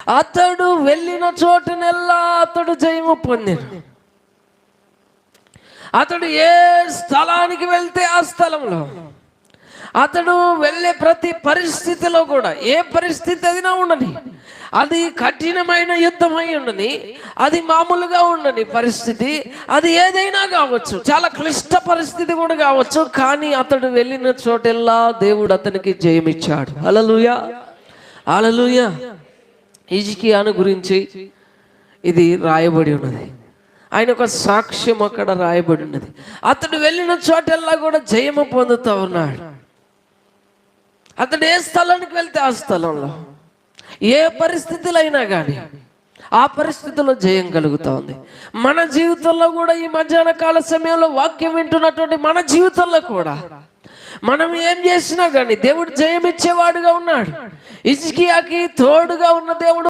అతడు వెళ్ళిన చోటునెల్లా అతడు జయము పొందాడు. అతడు ఏ స్థలానికి వెళ్తే ఆ స్థలంలో, అతడు వెళ్ళే ప్రతి పరిస్థితిలో కూడా, ఏ పరిస్థితి అదినా ఉండని, అది కఠినమైన యుద్ధమై ఉండని, అది మామూలుగా ఉండని పరిస్థితి, అది ఏదైనా కావచ్చు, చాలా క్లిష్ట పరిస్థితి కూడా కావచ్చు, కానీ అతడు వెళ్ళిన చోటెల్లా దేవుడు అతనికి జయమిచ్చాడు. హల్లెలూయా, హల్లెలూయా. హిజ్కియాను గురించి ఇది రాయబడి ఉన్నది. ఆయన ఒక సాక్ష్యం అక్కడ రాయబడి ఉన్నది. అతడు వెళ్ళిన చోటెల్లా కూడా జయము పొందుతూ ఉన్నాడు. అతడు ఏ స్థలానికి వెళ్తే ఆ స్థలంలో, ఏ పరిస్థితులు అయినా కానీ ఆ పరిస్థితుల్లో జయం కలుగుతూ ఉంది. మన జీవితంలో కూడా ఈ మధ్యాహ్న కాల సమయంలో వాక్యం వింటున్నటువంటి మన జీవితంలో కూడా మనం ఏం చేసినా కానీ దేవుడు జయం ఇచ్చేవాడుగా ఉన్నాడు. హిజ్కియాకి తోడుగా ఉన్న దేవుడు